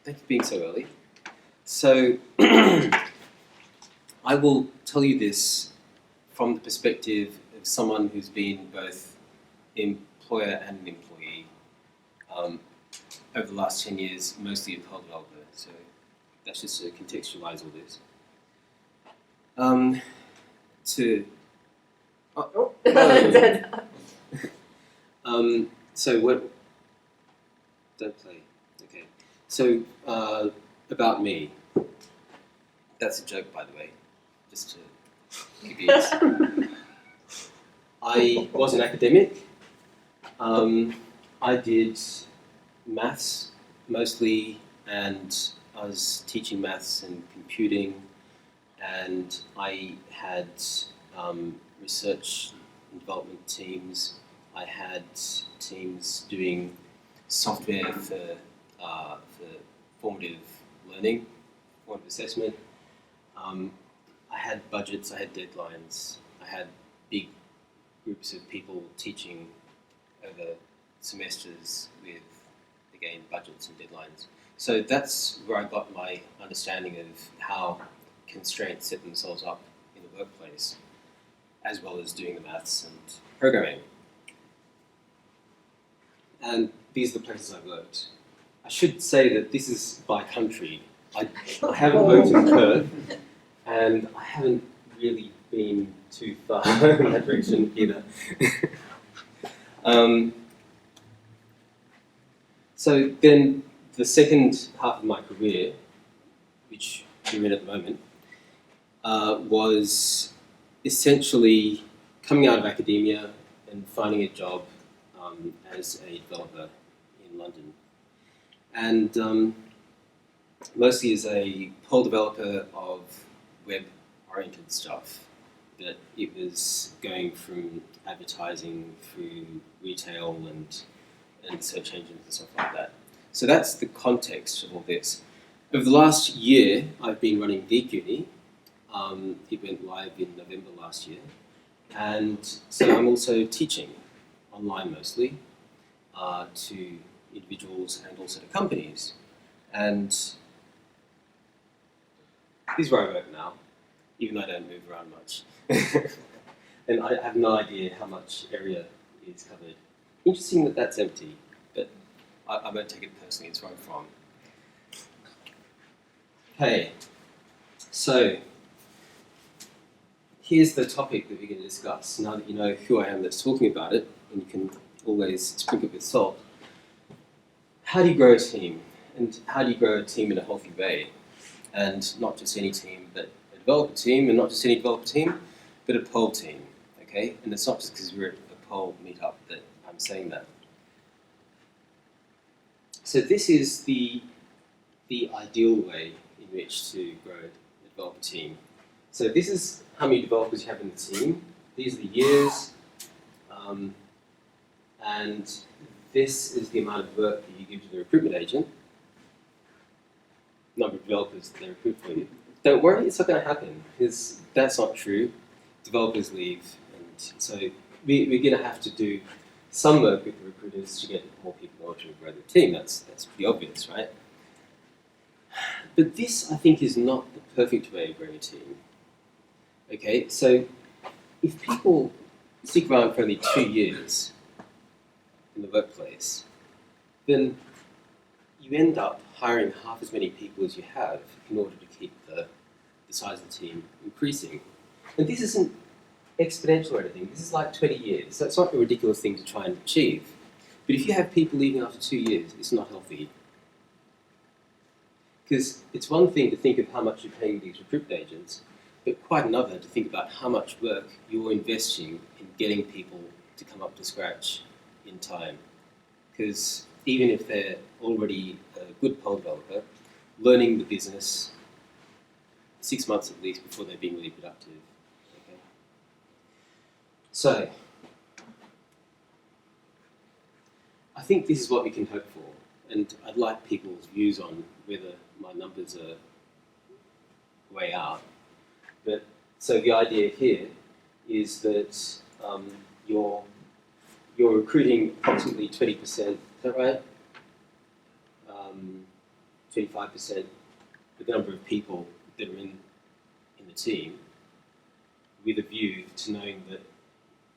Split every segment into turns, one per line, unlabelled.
Thank you for being so early. So, I will tell you this from the perspective of someone who's been both employer and an employee over the last 10 years, mostly a Perl developer. So that's just to contextualize all this. So what? Don't play. Okay. So about me. That's a joke, by the way. Just to give you this. I was an academic. I did maths mostly, and I was teaching maths and computing, and I had research and development teams. I had teams doing software for formative learning, formative assessment. I had budgets, I had deadlines, I had big groups of people teaching over semesters with, again, budgets and deadlines. So that's where I got my understanding of how constraints set themselves up in the workplace, as well as doing the maths and programming. And these are the places I've worked. I should say that this is by country. I haven't worked in Perth, and I haven't really been too far in that direction either. So then the second half of my career, which we're in at the moment, was essentially coming out of academia and finding a job as a developer in London. And mostly as a Perl developer of web-oriented stuff. That it was going from advertising through retail and search engines and stuff like that. So that's the context of all this. Over the last year, I've been running Geek Uni. It went live in November last year. And so I'm also teaching online mostly to individuals and also to companies. And this is where I work now, even though I don't move around much. And I have no idea how much area is covered. Interesting that that's empty, but I won't take it personally, it's where I'm from. Okay, so here's the topic that we're going to discuss. Now that you know who I am that's talking about it, and you can always sprinkle it with salt. How do you grow a team? And how do you grow a team in a healthy way? And not just any team, but a developer team, and not just any developer team, but a Perl team, okay? And it's not just because we're at a Perl meetup that I'm saying that. So this is the ideal way in which to grow a developer team. So this is how many developers you have in the team. These are the years, and this is the amount of work that you give to the recruitment agent. Number of developers that they recruit for you. Don't worry, it's not going to happen, because that's not true. Developers leave, and so we're going to have to do some work with the recruiters to get more people in order to grow the team. That's pretty obvious, right? But this, I think, is not the perfect way of growing a team. Okay, so if people stick around for only 2 years in the workplace, then you end up hiring half as many people as you have in order to keep the size of the team increasing. And this isn't exponential or anything, this is like 20 years, so it's not a ridiculous thing to try and achieve. But if you have people leaving after 2 years, it's not healthy. Because it's one thing to think of how much you're paying these recruitment agents, but quite another to think about how much work you're investing in getting people to come up to scratch in time. Because even if they're already a good Perl developer, learning the business 6 months at least before they're being really productive. Okay. So, I think this is what we can hope for, and I'd like people's views on whether my numbers are way out. But so the idea here is that you're recruiting approximately 20%. Is that right? 25% of the number of people that are in the team, with a view to knowing that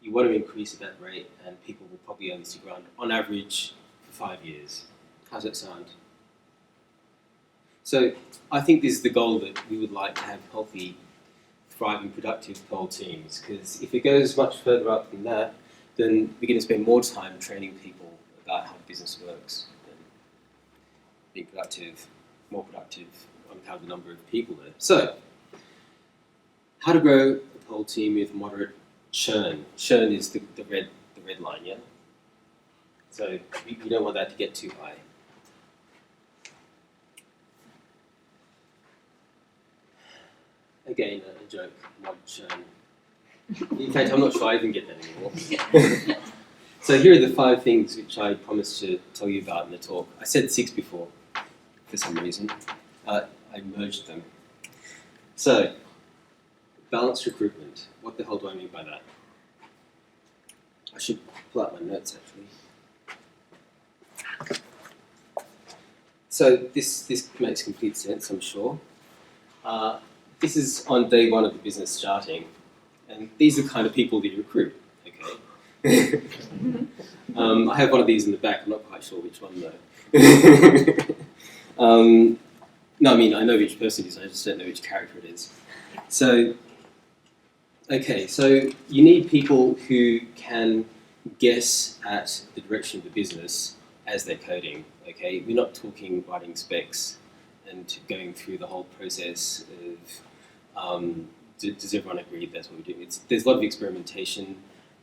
you want to increase at that rate and people will probably only stick around on average for 5 years. How's that sound? So I think this is the goal, that we would like to have healthy, thriving, productive Perl teams, because if it goes much further up than that, then we're going to spend more time training people about how the business works and being productive, more productive on account of the number of people there. So, how to grow a Perl team with moderate churn. Churn is the red line, yeah? So you don't want that to get too high. Again, a joke, moderate churn. In fact, I'm not sure I even get that anymore. So here are the 5 things which I promised to tell you about in the talk. I said 6 before, for some reason. I merged them. So, balanced recruitment. What the hell do I mean by that? I should pull out my notes, actually. So this makes complete sense, I'm sure. This is on day 1 of the business starting, and these are the kind of people that you recruit, okay? I have one of these in the back, I'm not quite sure which one though. No, I mean, I know which person it is, I just don't know which character it is. So, okay, so you need people who can guess at the direction of the business as they're coding, okay? We're not talking writing specs and going through the whole process of, does everyone agree that's what we do? There's a lot of experimentation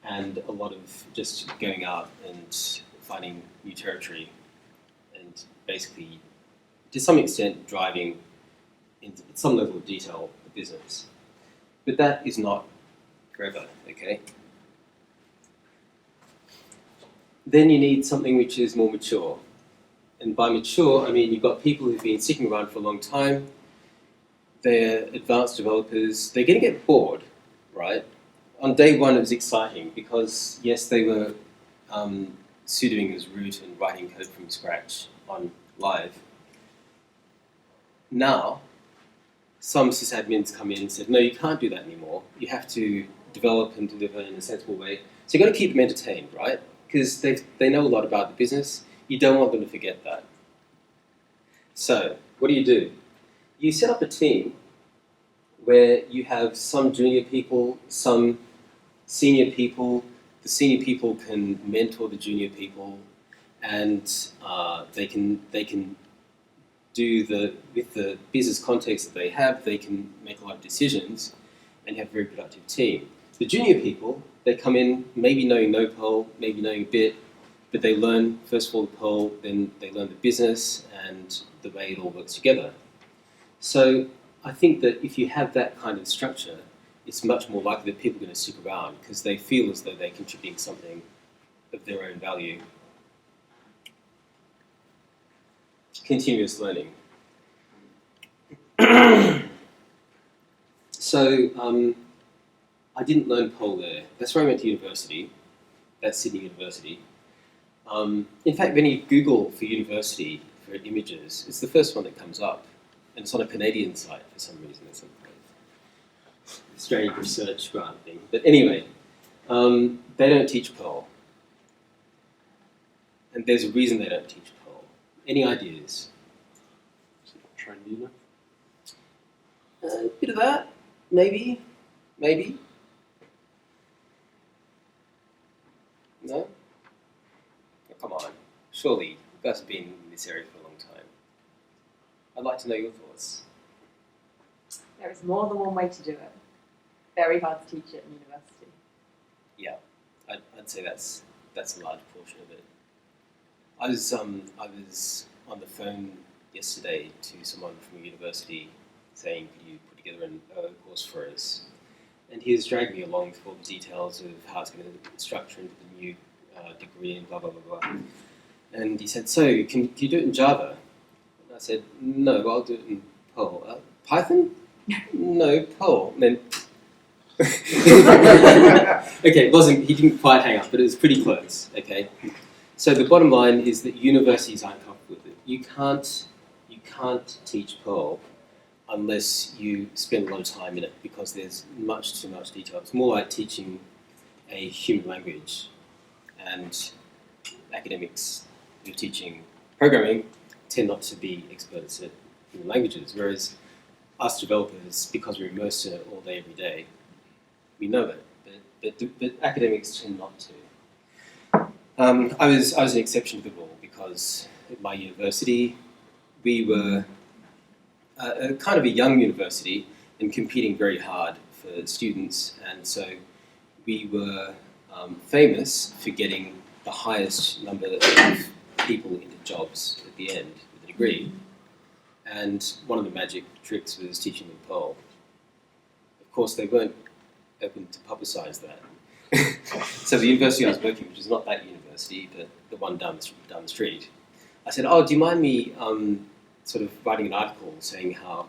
and a lot of just going out and finding new territory and basically, to some extent, driving into some level of detail the business. But that is not forever, okay? Then you need something which is more mature. And by mature, I mean you've got people who've been sticking around for a long time, they're advanced developers, they're going to get bored, right? On day 1 it was exciting because, yes, they were sudoing as root and writing code from scratch on live. Now, some sysadmins come in and said, no, you can't do that anymore. You have to develop and deliver in a sensible way. So you've got to keep them entertained, right? Because they know a lot about the business. You don't want them to forget that. So, what do? You set up a team where you have some junior people, some senior people. The senior people can mentor the junior people, and they can do with the business context that they have, they can make a lot of decisions and have a very productive team. The junior people, they come in maybe knowing no Perl, maybe knowing a bit, but they learn first of all the Perl, then they learn the business and the way it all works together. So I think that if you have that kind of structure, it's much more likely that people are going to stick around because they feel as though they're contributing something of their own value. Continuous learning. So I didn't learn Perl there. That's where I went to university. That's Sydney University. In fact, when you Google for university for images, it's the first one that comes up. And it's on a Canadian site for some reason. It's some kind of strange research grant thing. But anyway, they don't teach Perl. And there's a reason they don't teach Perl. Any ideas?
Trendy enough?
A bit of that, maybe. No? Oh, come on, surely you guys have been in this area for a long time. I'd like to know your thoughts.
There is more than one way to do it. Very hard to teach it in university.
Yeah, I'd say that's a large portion of it. I was on the phone yesterday to someone from a university saying, could you put together a course for us? And he was dragging me along through all the details of how it's going to structure into the new degree and blah, blah, blah, blah. And he said, so, can you do it in Java? And I said, no, I'll do it in Perl. Python? No, Perl. And then okay, he didn't quite hang up, but it was pretty close, okay? So the bottom line is that universities aren't comfortable with it. You can't teach Perl unless you spend a lot of time in it because there's much too much detail. It's more like teaching a human language, and academics who are teaching programming tend not to be experts at human languages, whereas us developers, because we're immersed in it all day, every day, we know it, but academics tend not to. I was an exception to the rule because at my university, we were a kind of a young university and competing very hard for students, and so we were famous for getting the highest number of people into jobs at the end with a degree. And one of the magic tricks was teaching them Perl. Of course, they weren't open to publicise that. So the university I was working, which is not that university, but the one down the street, I said, "Oh, do you mind me sort of writing an article saying how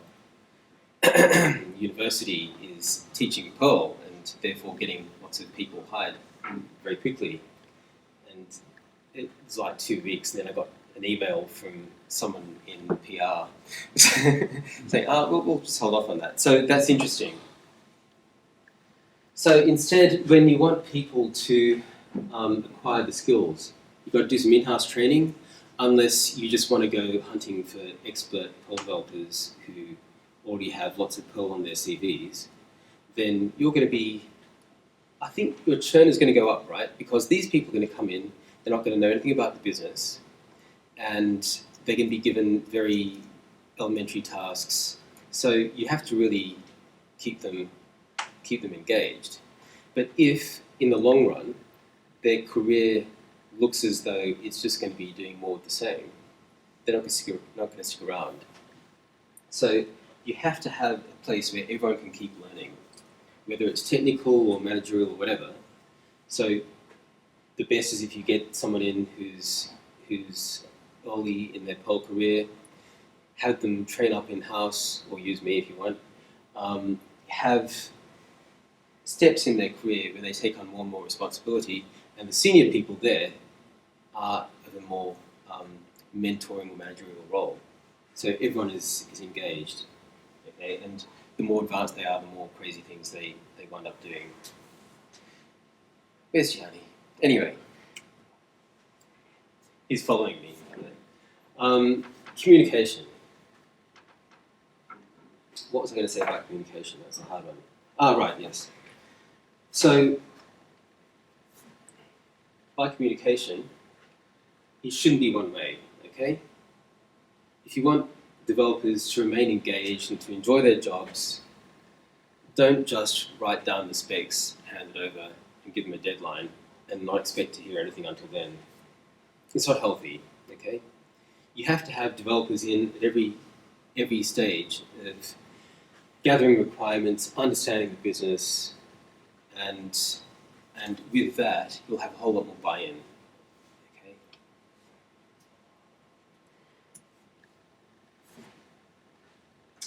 university is teaching Perl and therefore getting lots of people hired very quickly?" And it was like 2 weeks, and then I got an email from someone in PR saying, "Oh, we'll just hold off on that." So that's interesting. So instead, when you want people to acquire the skills, you've got to do some in-house training, unless you just want to go hunting for expert Perl developers who already have lots of Perl on their CVs, then you're going to be, I think your churn is going to go up, right? Because these people are going to come in, they're not going to know anything about the business, and they're going to be given very elementary tasks. So you have to really keep them engaged. But if, in the long run, their career looks as though it's just going to be doing more of the same, they're not going to stick around. So you have to have a place where everyone can keep learning, whether it's technical or managerial or whatever. So the best is if you get someone in who's early in their Perl career, have them train up in-house, or use me if you want, have steps in their career where they take on more and more responsibility, and the senior people there are of a more mentoring or managerial role. So everyone is engaged, okay? And the more advanced they are, the more crazy things they wind up doing. Where's Gianni? Anyway, he's following me. Communication. What was I going to say about communication? That's a hard one. Right, yes. So, by communication, it shouldn't be one way, okay? If you want developers to remain engaged and to enjoy their jobs, don't just write down the specs, hand it over, and give them a deadline, and not expect to hear anything until then. It's not healthy, okay? You have to have developers in at every stage of gathering requirements, understanding the business, and with that, you'll have a whole lot more buy-in. Okay?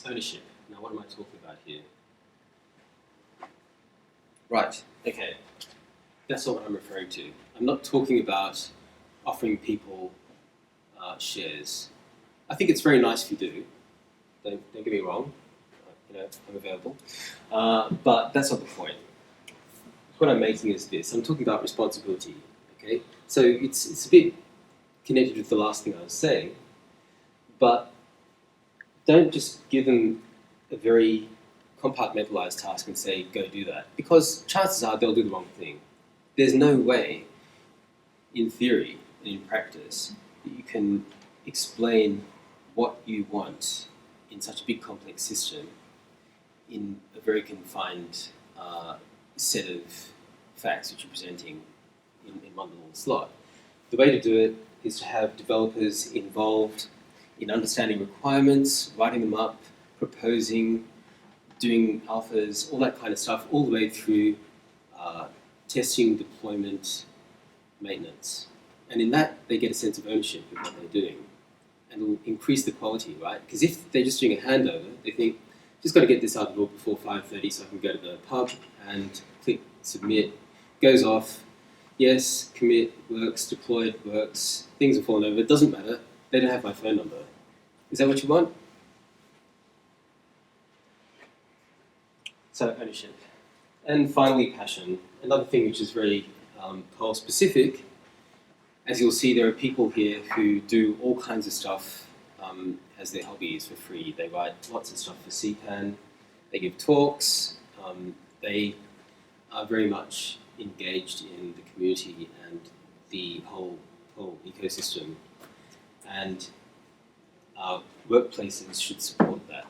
Ownership. Now, what am I talking about here? Right. Okay. That's not what I'm referring to. I'm not talking about offering people shares. I think it's very nice if you do. Don't get me wrong. I'm available. But that's not the point. What I'm making is this. I'm talking about responsibility. Okay. So it's a bit connected with the last thing I was saying, but don't just give them a very compartmentalized task and say, go do that, because chances are they'll do the wrong thing. There's no way, in theory and in practice, that you can explain what you want in such a big complex system in a very confined set of facts which you're presenting in one little slot. The way to do it is to have developers involved in understanding requirements, writing them up, proposing, doing alphas, all that kind of stuff, all the way through testing, deployment, maintenance. And in that, they get a sense of ownership of what they're doing. And it will increase the quality, right? Because if they're just doing a handover, they think, just got to get this out the door before 5:30 so I can go to the pub and click submit. Goes off, yes, commit works, deployed works, things have fallen over, it doesn't matter, they don't have my phone number. Is that what you want? So ownership. And finally, passion. Another thing which is very Perl specific. As you'll see, there are people here who do all kinds of stuff as their hobbies for free. They write lots of stuff for CPAN, they give talks, they are very much engaged in the community and the whole ecosystem. And our workplaces should support that.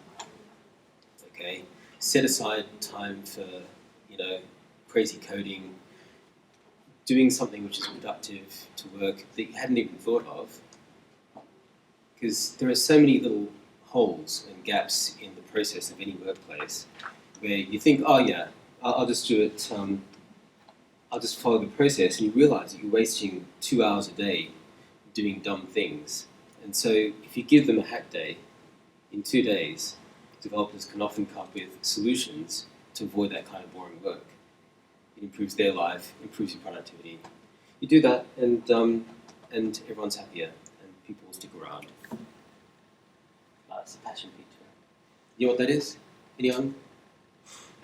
Okay, set aside time for crazy coding, doing something which is productive to work that you hadn't even thought of, because there are so many little holes and gaps in the process of any workplace where you think, oh yeah, I'll just do it. I'll just follow the process, and you realise that you're wasting 2 hours a day doing dumb things. And so if you give them a hack day, in 2 days, developers can often come up with solutions to avoid that kind of boring work. It improves their life, improves your productivity. You do that, and everyone's happier, and people will stick around. It's a passion picture. You know what that is? Anyone?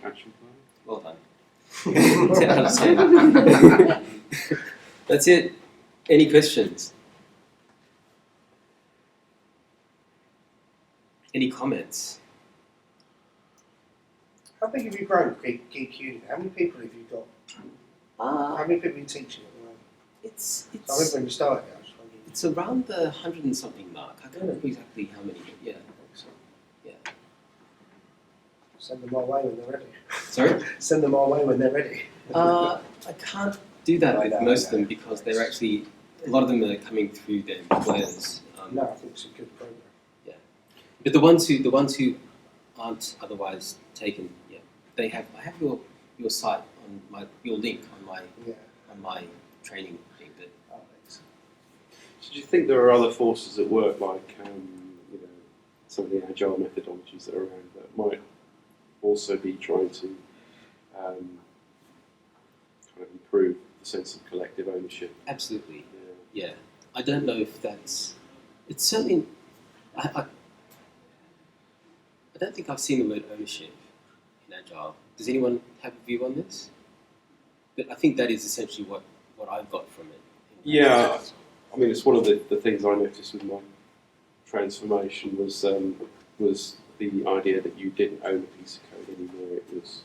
Action plan.
Well done. 10 out of 10. That's it. Any questions? Any comments?
How big have you grown, Geek Uni? How many people have you got? How many people are you teaching at the moment?
It's
I remember when you started, I was wondering.
it's around the 100 and something mark. I don't know exactly how many, but yeah. Yeah.
Send them our way when they're ready.
Sorry?
Send them our way when they're ready.
I can't do that
I
with
know,
most of
I know.
them because they're actually, a lot of them are coming through their employers.
No, I think it's a good program.
But the ones who aren't otherwise taken, yeah, I have your site on your link
Yeah.
on my training thing. But
Oh, thanks.
So do you think there are other forces at work, like some of the agile methodologies that are around that might also be trying to kind of improve the sense of collective ownership?
absolutely,
Yeah.
yeah. I don't know if it's certainly. I don't think I've seen the word ownership in Agile. Does anyone have a view on this? But I think that is essentially what I've got from it.
Yeah, I mean, it's one of the things I noticed with my transformation was the idea that you didn't own a piece of code anymore. It was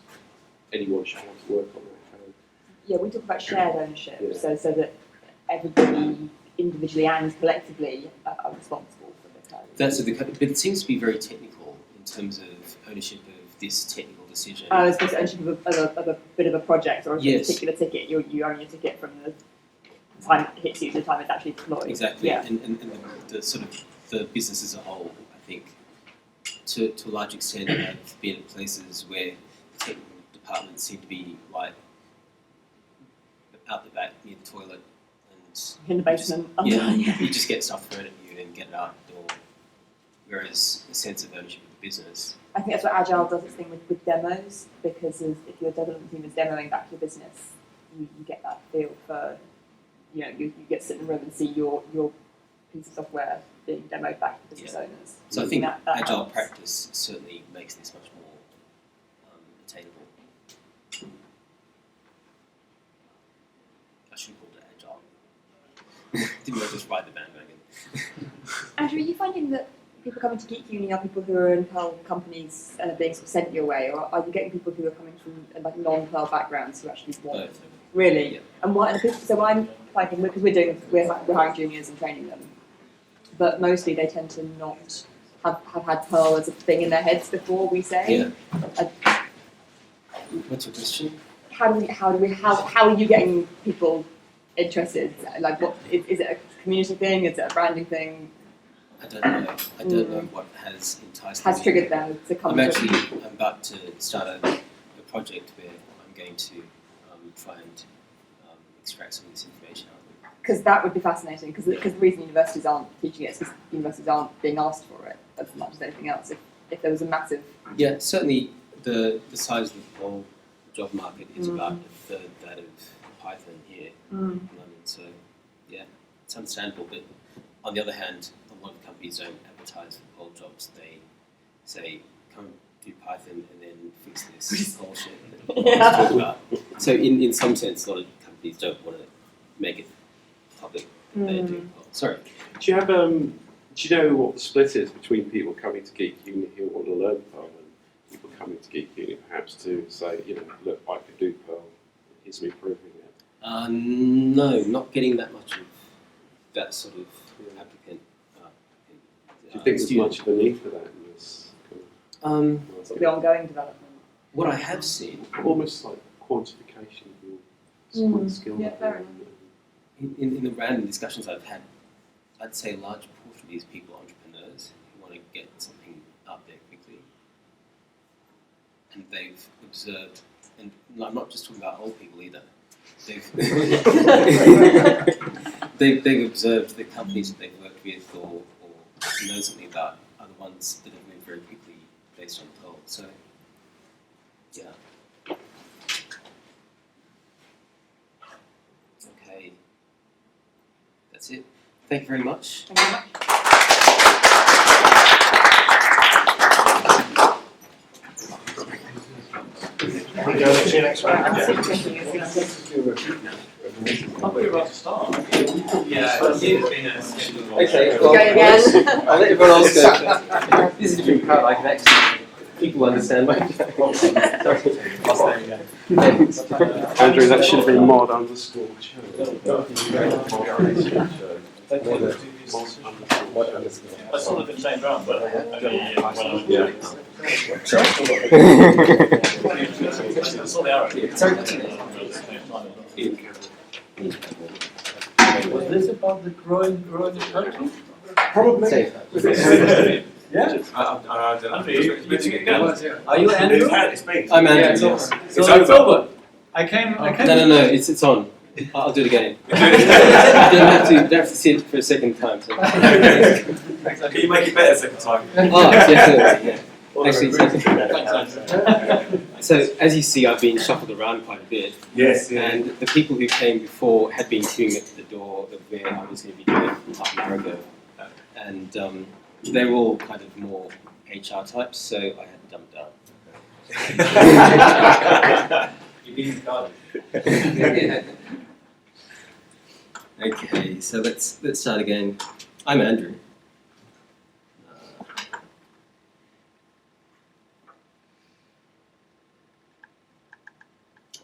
anyone should have to work on that code.
Yeah, we talk about shared ownership,
Yeah.
so that everybody individually and collectively are responsible for the code.
But it seems to be very technical in terms of ownership of this technical decision.
Oh, it's supposed to ownership of a bit of a project or a
Yes.
particular ticket. You own your ticket from the time it hits you to the time it's actually deployed.
Exactly,
Yeah.
and the sort of the business as a whole, I think, to a large extent, have been at places where the technical departments seem to be like out the back near the toilet, and
In the basement.
you just get stuff thrown at you and get it out the door. Whereas a sense of ownership of the business.
I think that's what Agile does its thing with demos, because if your development team is demoing back to your business, you get that feel for, you get to sit in the room and see your piece of software being demoed back to business owners.
So I think
that
Agile
helps.
practice certainly makes this much more attainable. I should have called it Agile. Didn't I just ride the bandwagon?
Andrew, are you finding that people coming to Geek Uni are people who are in Perl companies and are being sort of sent your way, or are you getting people who are coming from like non-Perl backgrounds who actually want?
Both.
Really?
Yeah.
And what? So I'm finding, because we're hiring juniors and training them, but mostly they tend to not have had Perl as a thing in their heads before. We say.
Yeah. What's your question?
How are you getting people interested? Like, what is it a community thing? Is it a branding thing?
I don't know. I don't know what has enticed
Has
me.
triggered them to come?
I'm about to start a project where I'm going to try and extract some of this information out of them.
Because that would be fascinating. Because the reason universities aren't teaching it is because universities aren't being asked for it as much as anything else. If there was a massive
Yeah, certainly the size of the whole job market is about a third that of Python here in London. So yeah, it's understandable. But on the other hand, a lot of companies don't advertise for Perl Perl jobs, they say, come do Python and then fix this bullshit that we talk about. So in some sense, a lot of companies don't want to make it public that they're doing Perl. Sorry.
Do you have do you know what the split is between people coming to Geek Uni who want to learn Perl and people coming to Geek Uni perhaps to say, look, I can do Perl, here's me proving it?
No, not getting that much of that sort of applicant.
Do you think there's much of a need for that in this kind of
Sort of the ongoing development.
What I have seen
almost like quantification of your skill
Yeah,
level
fair enough.
in the random discussions I've had, I'd say a large portion of these people are entrepreneurs who want to get something out there quickly. And they've observed, and I'm not just talking about old people either, they've observed the companies that they've worked with or know something about are the ones that have moved very quickly based on Perl. So, yeah. Okay. That's it. Thank you very much.
Thank you very much.
We go to your next one.
I'm still thinking it's
We're about to start.
Yeah,
Okay,
well,
go again.
I'll let everyone else go. This is a different crowd. I can actually people understand my joke. Sorry. I'll stay again. Thanks.
Andrew, that should have been mod underscore
I saw the same round, but only when I was I saw the arrow.
Was this about the growing country?
Probably.
Yeah?
Andrew, you took it again.
Are you Andrew?
I'm Andrew. Yes.
So it's over. I came.
No. It's on. I'll do it again. You don't have to see it for a second time. So.
Can you make it better second time?
Oh, definitely. Yeah. Actually, so as you see, I've been shuffled around quite a bit.
Yes,
And the people who came before had been queuing at the door of where I was going to be doing half an hour ago. And they were all kind of more HR types, so I had to dumb down.
You being guarded.
Okay, so let's start again. I'm Andrew. I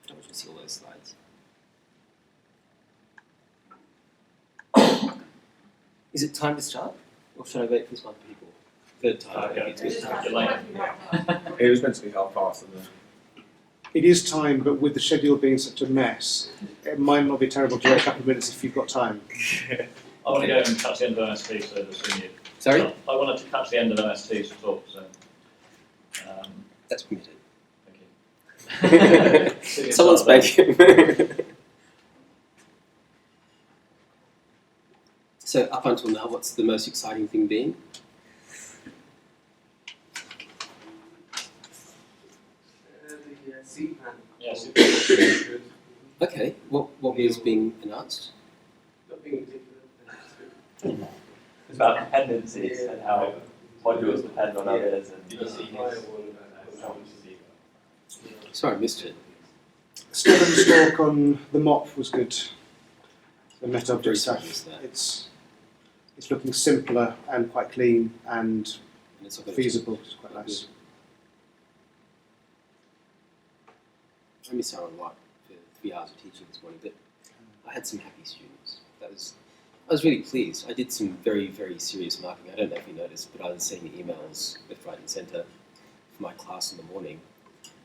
don't want you to see all those slides. Is it time to start? Or should I wait for some other people? Third time.
Yeah,
maybe it's good.
you're late.
It was meant to be half past, wasn't it?
It is time, but with the schedule being such a mess, it might not be terrible to wait a couple of minutes if you've got time.
I want to go and catch the end of OST, so between you.
Sorry?
I wanted to catch the end of OST to talk, so.
That's permitted.
Thank you.
Someone's baking. So up until now, what's the most exciting thing been?
Yeah, super.
Okay, what was being announced?
It's about dependencies and how modules depend on others and
Sorry, I missed it.
Stefan's talk on the mop was good. The meta
Very
object
sorry I
stuff.
missed that.
It's looking simpler and quite clean and
And it's not gonna
feasible. It's quite nice.
I missed out a lot for 3 hours of teaching this morning, but I had some happy students. I was really pleased. I did some very, very serious marking. I don't know if you noticed, but I was sending emails left, right, and centre for my class in the morning,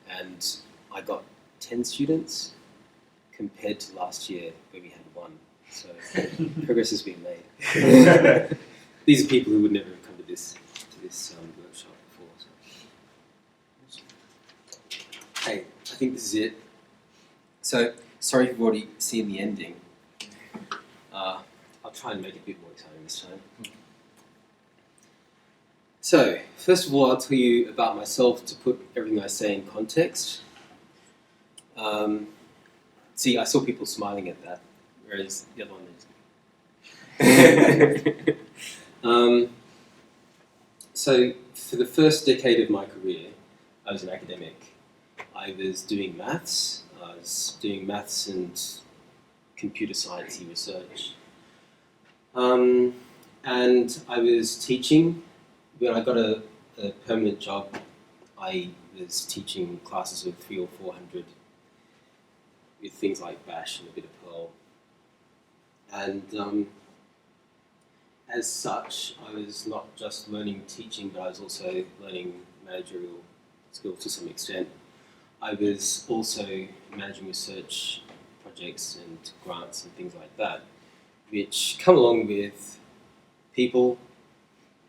and I got 10 students compared to last year where we had 1. So progress has been made. These are people who would never have come to this workshop before. So. Hey, I think this is it. So, sorry if you've already seen the ending. I'll try and make it a bit more exciting this time. So, first of all, I'll tell you about myself to put everything I say in context. See, I saw people smiling at that, whereas the other one is. So for the first decade of my career, I was an academic. I was doing maths. I was doing maths and computer science research. And I was teaching. When I got a permanent job, I was teaching classes of 300 or 400 with things like Bash and a bit of Perl. And as such, I was not just learning teaching, but I was also learning managerial skills to some extent. I was also managing research projects and grants and things like that, which come along with people,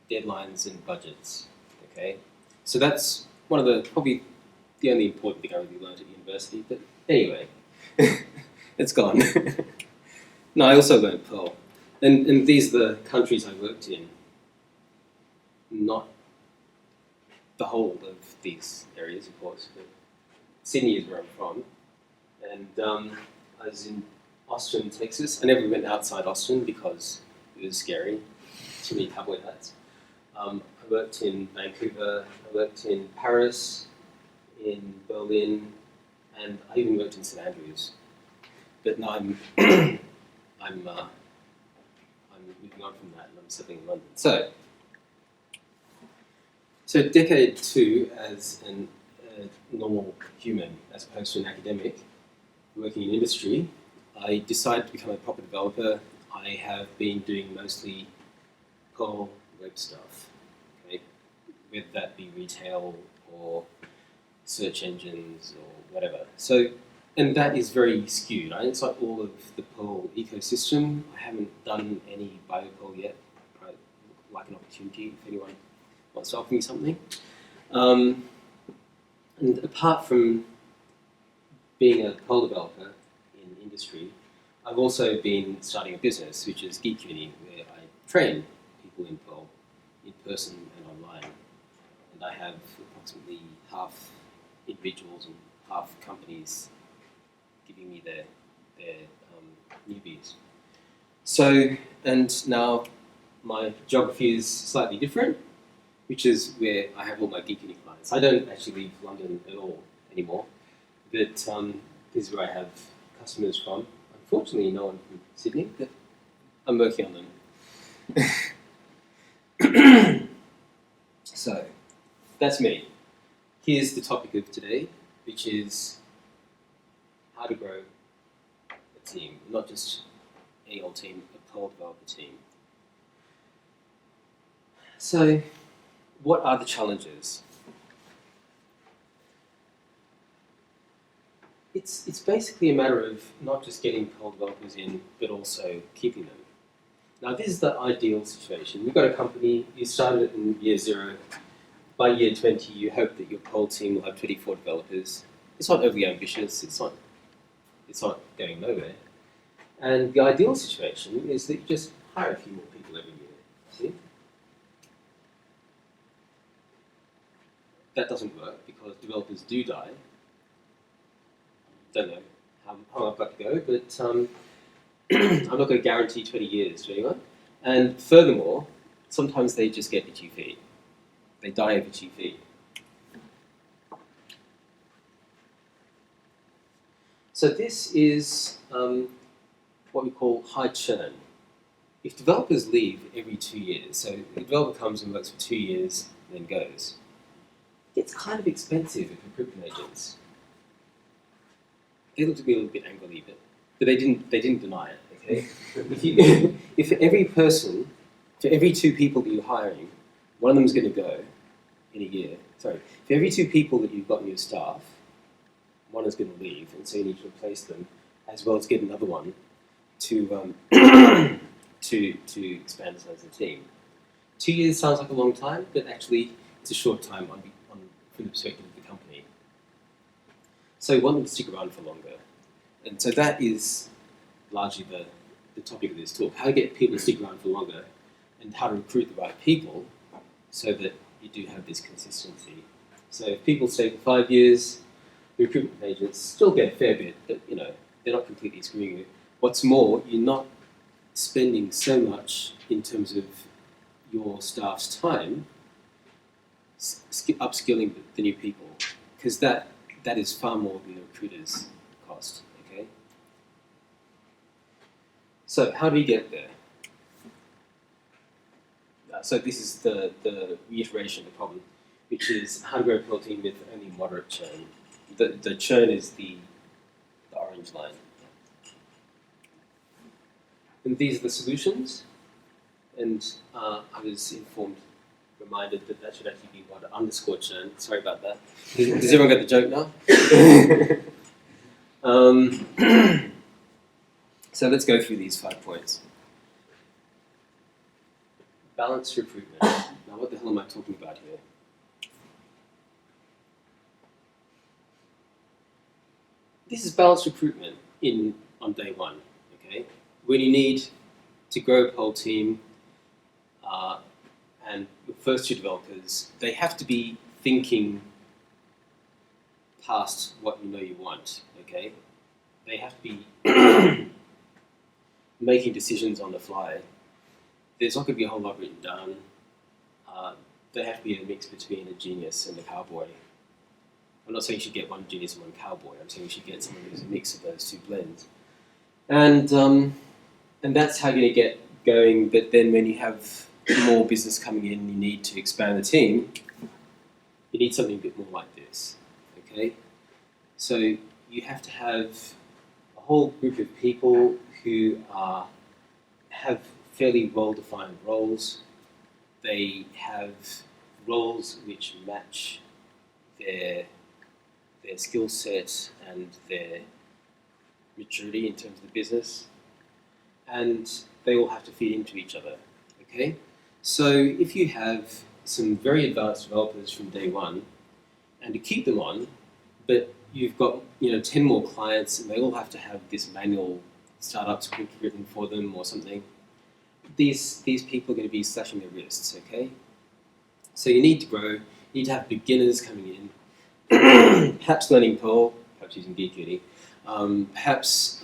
deadlines, and budgets. Okay, so that's one of probably the only important thing I really learned at university. But anyway, it's gone. No, I also learned Perl. And these are the countries I worked in, not the whole of these areas, of course, but Sydney is where I'm from. And I was in Austin, Texas. I never went outside Austin because it was scary, too many cowboy hats. I worked in Vancouver, I worked in Paris, in Berlin, and I even worked in St Andrews. But now I'm moving on from that, and I'm settling in London. So decade 2 as a normal human, as opposed to an academic working in industry, I decided to become a proper developer. I have been doing mostly Perl web stuff, okay? Whether that be retail or search engines or whatever. So, and that is very skewed, right? It's like all of the Perl ecosystem. I haven't done any bio-Perl yet. I'd like an opportunity if anyone wants to offer me something. And apart from being a Perl developer in industry, I've also been starting a business, which is Geek Uni, where I train people in Perl, in person and online. And I have approximately half individuals and half companies giving me their newbies. So, and now my geography is slightly different, which is where I have all my Geek Uni clients. I don't actually leave London at all anymore, but this is where I have customers from. Unfortunately, no one from Sydney, but I'm working on them. So, that's me. Here's the topic of today, which is how to grow a team, not just any old team, a Perl developer team. So, what are the challenges? It's basically a matter of not just getting Perl developers in, but also keeping them. Now, this is the ideal situation. You've got a company, you started it in year 0. By year 20, you hope that your Perl team will have 24 developers. It's not overly ambitious, it's not going nowhere. And the ideal situation is that you just hire a few more people every year. See? That doesn't work because developers do die. Don't know how long I've got to go, but I'm not going to guarantee 20 years to anyone. And furthermore, sometimes they just get itchy feet. They die of itchy feet. So this is what we call high churn. If developers leave every 2 years, so the developer comes and works for 2 years and then goes, it gets kind of expensive for recruitment agents. They looked at me a little bit angrily, but they didn't deny it. Okay, if every person, for every 2 people that you're hiring, one of them is going to go in a year. Sorry, for every 2 people that you've got in your staff, one is going to leave, and so you need to replace them, as well as get another one to to expand the size of the team. 2 years sounds like a long time, but actually it's a short time from the perspective of the company. So we want them to stick around for longer. And so that is largely the topic of this talk, how to get people to stick around for longer and how to recruit the right people so that you do have this consistency. So if people stay for 5 years, the recruitment agents still get a fair bit, but they're not completely screwing you. What's more, you're not spending so much in terms of your staff's time upskilling the new people, because that is far more than the recruiter's cost. Okay. So how do we get there? So this is the reiteration of the problem, which is how to grow a Perl team with only moderate churn. The churn is the orange line. And these are the solutions. And I was reminded that should actually be what underscore churn. Sorry about that. Does everyone get the joke now? So let's go through these 5 points. Balanced recruitment. Now, what the hell am I talking about here? This is balanced recruitment on day one. Okay, when you need to grow a Perl team, and the first 2 developers, they have to be thinking past what you know you want. Okay, they have to be making decisions on the fly. There's not going to be a whole lot written down. They have to be a mix between a genius and a cowboy. I'm not saying you should get one genius and one cowboy. I'm saying you should get someone who's a mix of those 2 blends. And that's how you're going to get going. But then when you have more business coming in, you need to expand the team. You need something a bit more like this. Okay, so you have to have a whole group of people who have fairly well-defined roles. They have roles which match their skill set and their maturity in terms of the business, and they all have to feed into each other. Okay, so if you have some very advanced developers from day one, and to keep them on, but you've got 10 more clients, and they all have to have this manual startup script written for them or something. These people are going to be slashing their wrists. Okay, so you need to grow. You need to have beginners coming in, perhaps learning Perl, perhaps using Geek perhaps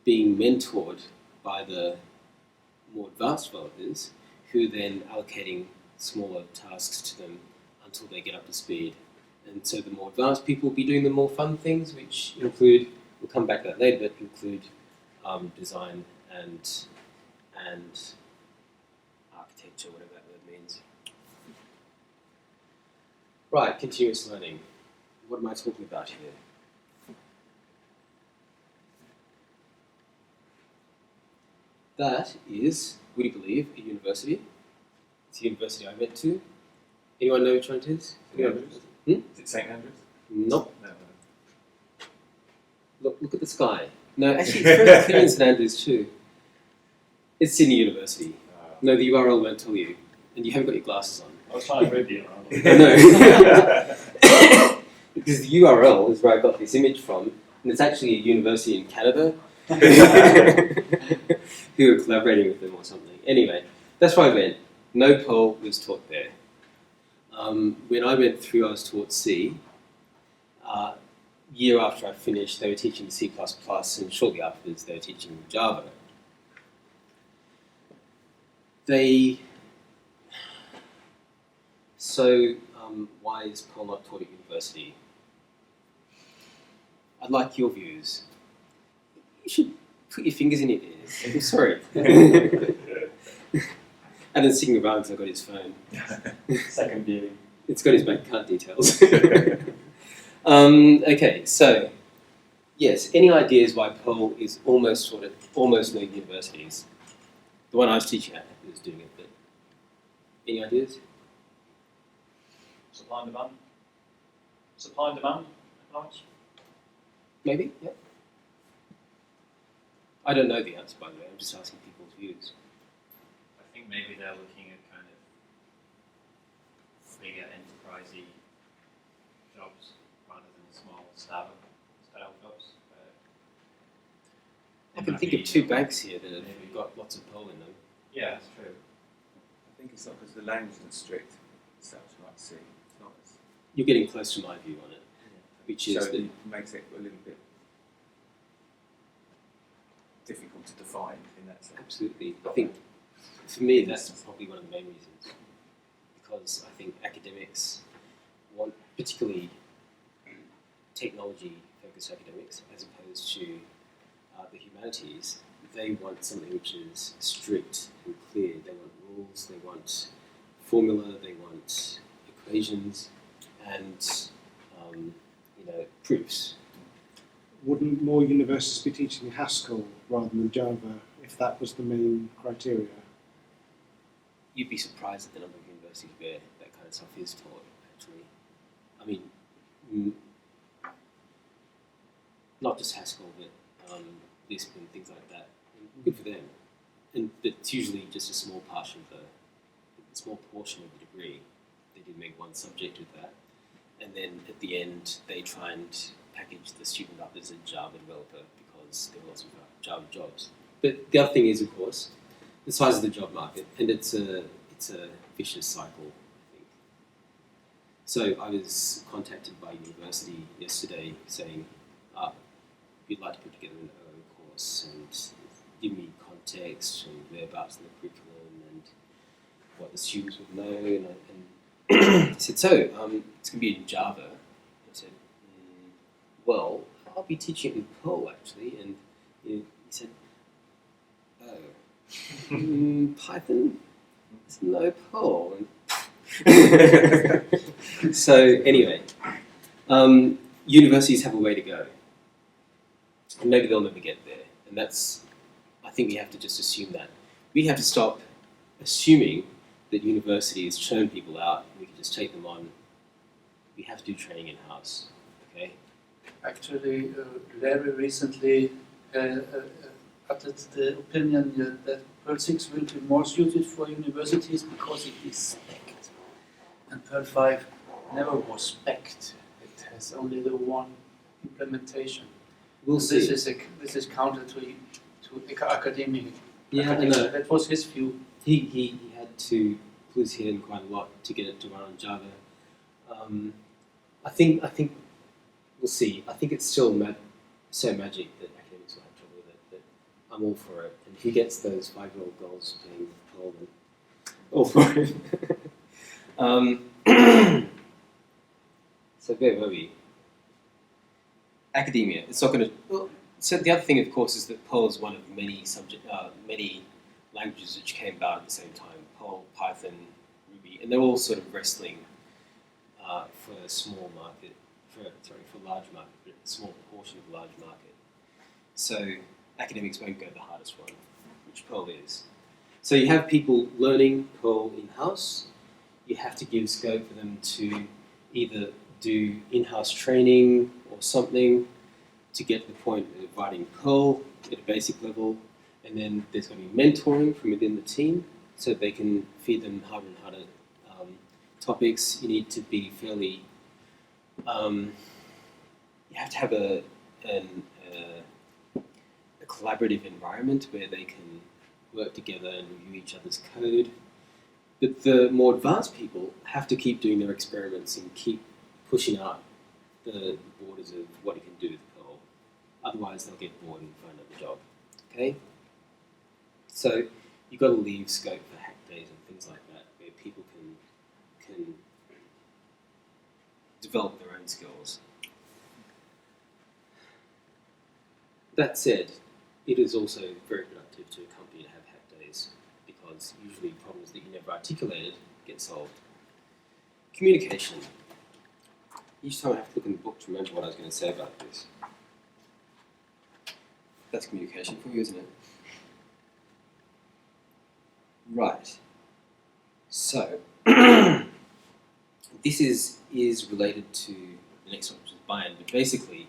being mentored by the more advanced developers, who are then allocating smaller tasks to them until they get up to speed. And so the more advanced people will be doing the more fun things, which include, we'll come back to that later, but include design and architecture, whatever that word means. Right, continuous learning. What am I talking about here? That is, would you believe, a university. It's a university I went to. Anyone know which one it is?
Andrews?
Hmm?
Is it St Andrews?
Nope.
No.
Look at the sky. No, actually, it's very clear in St Andrews too. It's Sydney University. No, the URL won't tell you, and you haven't got your glasses on.
I was trying to read the
I know. Because the URL is where I got this image from, and it's actually a university in Canada who are collaborating with them or something. Anyway, that's where I went. No Perl was taught there. When I went through, I was taught C. Year after I finished, they were teaching C++, and shortly afterwards, they were teaching Java. Why is Perl not taught at university? I'd like your views. You should put your fingers in your ears. I'm sorry. And then sitting around because I got his phone.
Second view.
It's got his bank account details. Okay, so yes, any ideas why Perl is almost no universities? The one I was teaching at was doing it, but any ideas?
Supply and demand. Supply and demand economics.
Maybe, yeah. I don't know the answer, by the way. I'm just asking people's views.
I think maybe they're looking at kind of bigger enterprisey jobs rather than small style jobs.
I can think of 2 banks here that have got lots of Perl in them.
Yeah, that's true.
I think it's not because the language isn't strict. It's such like C. It's not as
You're getting close to my view on it, which
so
is that
it makes it a little bit difficult to define in that sense.
absolutely. I think for me that's probably one of the main reasons, because I think academics want, particularly technology-focused academics, as opposed to the humanities, they want something which is strict and clear. They want rules, they want formula, they want equations, and proofs.
Wouldn't more universities be teaching Haskell rather than Java if that was the main criteria?
You'd be surprised at the number of universities where that kind of stuff is taught, actually. I mean, not just Haskell, but Lisp and things like that. Good for them. And it's usually just a small portion of the degree. They do make one subject with that. And then at the end, they try and package the student up as a Java developer because there are lots of Java jobs. But the other thing is, of course, the size of the job market, and it's a vicious cycle, I think. So I was contacted by a university yesterday saying, we'd like to put together an OO course and give me context and whereabouts in the curriculum and what the students would know. And I said, so it's going to be in Java. I said, well, I'll be teaching it in Perl actually. And he said, oh, Python? There's no Perl. So anyway, universities have a way to go. And maybe they'll never get there. And I think we have to just assume that. We have to stop assuming that universities churn people out and we can just take them on. We have to do training in-house, okay?
Actually, Larry recently uttered the opinion that Perl 6 will be more suited for universities because it is spec'd. And Perl 5 never was spec'd. It has only the one implementation.
We'll see.
This is counter to academia.
Yeah, I know.
That was his view.
He had to pull his head in quite a lot to get it to run on Java. I think we'll see. I think it's still so magic that academics will have trouble with it, but I'm all for it. And if he gets those 5-year-old girls playing Perl, then all for it. So where were we? Academia. It's not going to. Well, so the other thing, of course, is that Perl is one of many languages which came about at the same time. Perl, Python, Ruby, and they're all sort of wrestling for a small market, for large market, but a small portion of the large market. So academics won't go the hardest one, which Perl is. So you have people learning Perl in-house. You have to give scope for them to either do in-house training or something to get to the point of writing Perl at a basic level, and then there's going to be mentoring from within the team so they can feed them harder and harder topics. You need to be fairly, you have to have a collaborative environment where they can work together and review each other's code. But the more advanced people have to keep doing their experiments and keep pushing out the borders of what you can do with Perl. Otherwise, they'll get bored and find another job. Okay? So you've got to leave scope for hack days and things like that, where people can develop their own skills. That said, it is also very productive to a company to have hack days because usually problems that you never articulated get solved. Communication. Each time I have to look in the book to remember what I was going to say about this. That's communication for you, isn't it? Right. So, this is related to the next one, which is buy-in, but basically,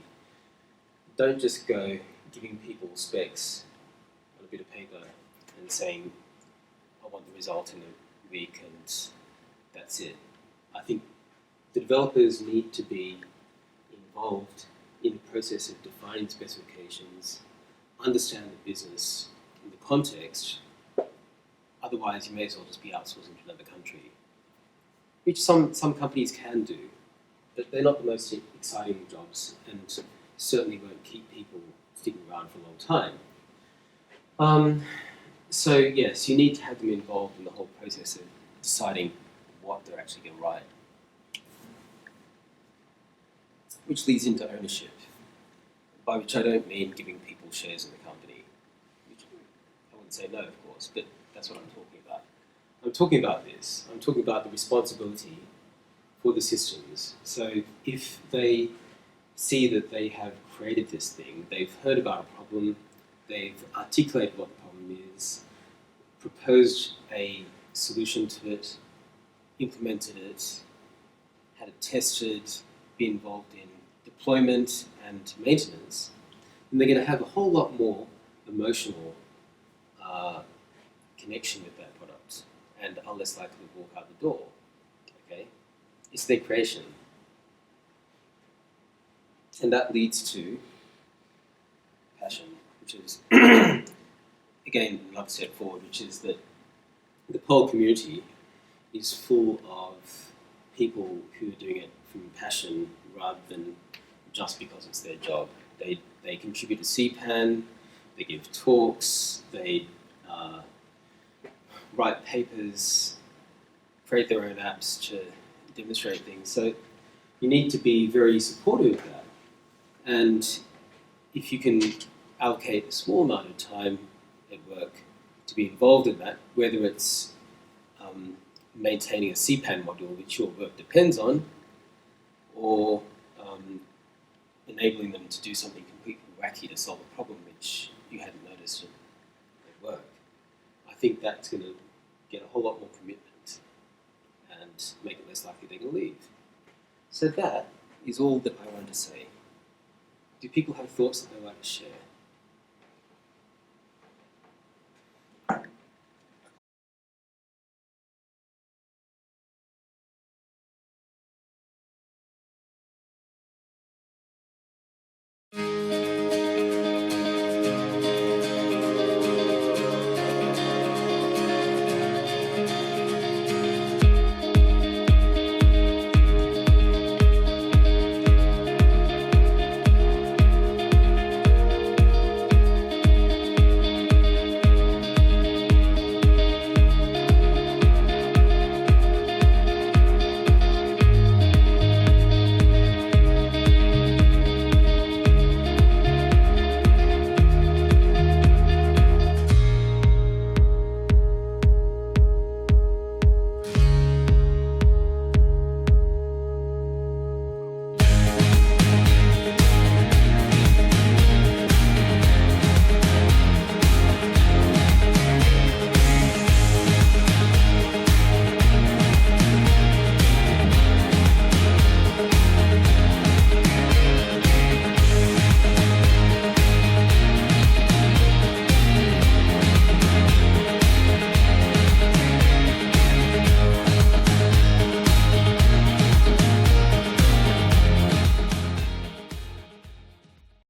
don't just go giving people specs on a bit of paper and saying, I want the result in a week and that's it. I think the developers need to be involved in the process of defining specifications, understand the business in the context. Otherwise, you may as well just be outsourcing to another country, which some companies can do, but they're not the most exciting jobs and certainly won't keep people sticking around for a long time. So yes, you need to have them involved in the whole process of deciding what they're actually going to write. Which leads into ownership, by which I don't mean giving people shares in the company, which I wouldn't say no, of course, but that's what I'm talking about. I'm talking about this. I'm talking about the responsibility for the systems. So if they see that they have created this thing, they've heard about a problem, they've articulated what the problem is, proposed a solution to it, implemented it, had it tested, be involved in deployment and maintenance, then they're going to have a whole lot more emotional connection with that product and are less likely to walk out the door. Okay? It's their creation. And that leads to passion, which is, again, another step forward, which is that the Perl community is full of people who are doing it from passion rather than just because it's their job. They contribute to CPAN, they give talks, they write papers, create their own apps to demonstrate things. So you need to be very supportive of that. And if you can allocate a small amount of time at work to be involved in that, whether it's maintaining a CPAN module which your work depends on, or enabling them to do something completely wacky to solve a problem which you hadn't noticed at work, I think that's going to get a whole lot more commitment and make it less likely they're going to leave. So that is all that I wanted to say. Do people have thoughts that they'd like to share?